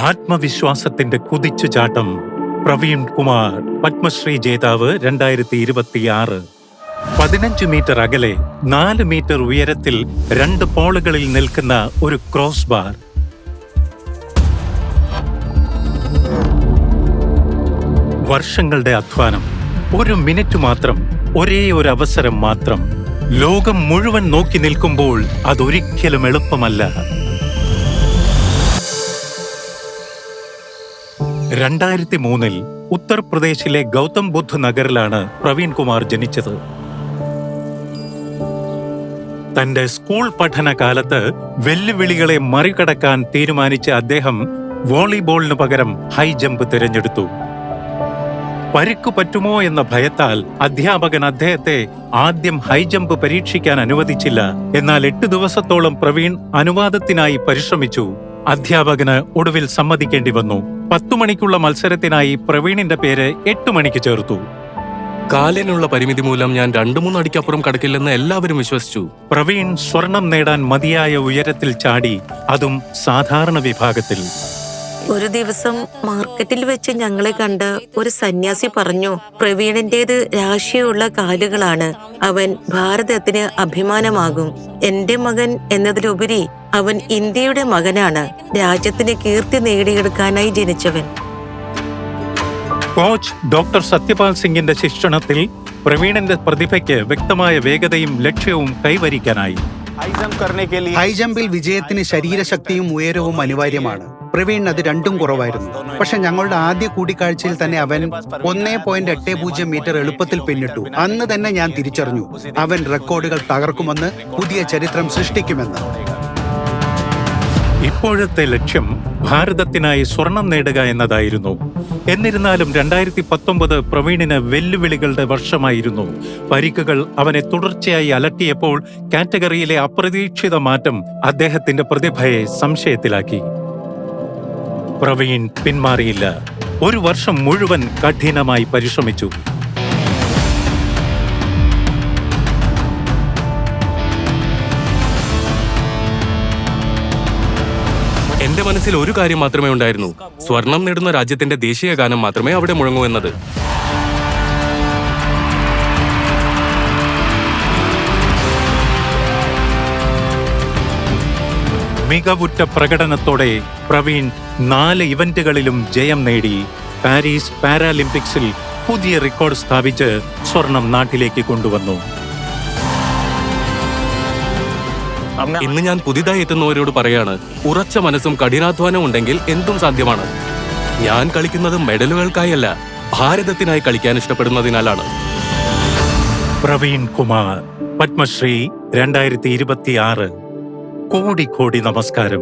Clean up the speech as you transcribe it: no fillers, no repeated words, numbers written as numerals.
ആത്മവിശ്വാസത്തിന്റെ കുതിച്ചുചാട്ടം. പ്രവീൺ കുമാർ, പത്മശ്രീ ജേതാവ് 2026. 15 മീറ്റർ അകലെ 4 മീറ്റർ ഉയരത്തിൽ 2 പോളുകളിൽ നിൽക്കുന്ന ഒരു ക്രോസ് ബാർ. വർഷങ്ങളുടെ അധ്വാനം, ഒരു മിനിറ്റ് മാത്രം, ഒരേ ഒരു അവസരം മാത്രം. ലോകം മുഴുവൻ നോക്കി നിൽക്കുമ്പോൾ അതൊരിക്കലും എളുപ്പമല്ല. 2003 ഉത്തർപ്രദേശിലെ ഗൗതം ബുദ്ധ് നഗറിലാണ് പ്രവീൺ കുമാർ ജനിച്ചത്. തന്റെ സ്കൂൾ പഠനകാലത്ത് വെല്ലുവിളികളെ മറികടക്കാൻ തീരുമാനിച്ച അദ്ദേഹം വോളിബോളിനു പകരം ഹൈ ജമ്പ് തിരഞ്ഞെടുത്തു. പരിക്കു പറ്റുമോ എന്ന ഭയത്താൽ അധ്യാപകൻ അദ്ദേഹത്തെ ആദ്യം ഹൈജമ്പ് പരീക്ഷിക്കാൻ അനുവദിച്ചില്ല. എന്നാൽ 8 ദിവസത്തോളം പ്രവീൺ അനുവാദത്തിനായി പരിശ്രമിച്ചു. അധ്യാപകന് ഒടുവിൽ സമ്മതിക്കേണ്ടി വന്നു. 10 മണിക്കുള്ള മത്സരത്തിനായി പ്രവീണിന്റെ പേര് 8 മണിക്ക് ചേർത്തു. കാലിനുള്ള പരിമിതി മൂലം ഞാൻ 2-3 അടിക്കപ്പുറം കടക്കില്ലെന്ന് എല്ലാവരും വിശ്വസിച്ചു. പ്രവീൺ സ്വർണം നേടാൻ മതിയായ ഉയരത്തിൽ ചാടി, അതും സാധാരണ വിഭാഗത്തിൽ. ഒരു ദിവസം മാർക്കറ്റിൽ വെച്ച് ഞങ്ങളെ കണ്ട് ഒരു സന്യാസി പറഞ്ഞു, പ്രവീണിന്റേത് രാശിയുള്ള കാലുകളാണ്, അവൻ ഭാരതത്തിന് അഭിമാനമാകും. എന്റെ മകൻ എന്നതിലുപരി അവൻ ഇന്ത്യയുടെ മകനാണ്, രാജ്യത്തിന് കീർത്തി നേടിയെടുക്കാനായി ജനിച്ചവൻ. കോച്ച് ഡോക്ടർ സത്യപാൽ സിംഗിന്റെ ശിക്ഷണത്തിൽ പ്രവീണിന്റെ പ്രതിഭയ്ക്ക് വ്യക്തമായ വേഗതയും ലക്ഷ്യവും കൈവരിക്കാനായി. ഹൈജമ്പിൽ വിജയത്തിന് ശരീരശക്തിയും ഉയരവും അനിവാര്യമാണ്. പ്രവീൺ അത് രണ്ടും കുറവായിരുന്നു. പക്ഷെ ഞങ്ങളുടെ ആദ്യ കൂടിക്കാഴ്ചയിൽ തന്നെ അവൻ 1.80 മീറ്റർ എളുപ്പത്തിൽ പിന്നിട്ടു. അന്ന് തന്നെ ഞാൻ തിരിച്ചറിഞ്ഞു, അവൻ റെക്കോർഡുകൾ തകർക്കുമെന്ന്, പുതിയ ചരിത്രം സൃഷ്ടിക്കുമെന്ന്. ഇപ്പോഴത്തെ ലക്ഷ്യം ഭാരതത്തിനായി സ്വർണം നേടുക എന്നതായിരുന്നു. എന്നിരുന്നാലും 2019 പ്രവീണിന് വെല്ലുവിളികളുടെ വർഷമായിരുന്നു. പരിക്കുകൾ അവനെ തുടർച്ചയായി അലട്ടിയപ്പോൾ കാറ്റഗറിയിലെ അപ്രതീക്ഷിത മാറ്റം അദ്ദേഹത്തിന്റെ പ്രതിഭയെ സംശയത്തിലാക്കി. പ്രവീൺ പിന്മാറിയില്ല. ഒരു വർഷം മുഴുവൻ കഠിനമായി പരിശ്രമിച്ചു. എന്റെ മനസ്സിൽ ഒരു കാര്യം മാത്രമേ ഉണ്ടായിരുന്നു, സ്വർണം നേടുന്ന രാജ്യത്തിന്റെ ദേശീയ ഗാനം മാത്രമേ അവിടെ മുഴങ്ങൂ എന്നത്. മികവുറ്റ പ്രകടനത്തോടെ പ്രവീൺ 4 ഇവന്റുകളിലും ജയം നേടി. പാരീസ് പാരാലിമ്പിക്സിൽ പുതിയ റെക്കോർഡ് സ്ഥാപിച്ച് സ്വർണം നാട്ടിലേക്ക് കൊണ്ടുവന്നു. ഇന്ന് ഞാൻ പുതിയതായി എത്തുന്നവരോട് പറയാണ്, ഉറച്ച മനസ്സും കഠിനാധ്വാനവും ഉണ്ടെങ്കിൽ എന്തും സാധ്യമാണ്. ഞാൻ കളിക്കുന്നത് മെഡലുകൾക്കായല്ല, ഭാരതത്തിനായി കളിക്കാൻ ഇഷ്ടപ്പെടുന്നതിനാലാണ്. പ്രവീൺ കുമാർ, പത്മശ്രീ 2026. കോടി നമസ്കാരം.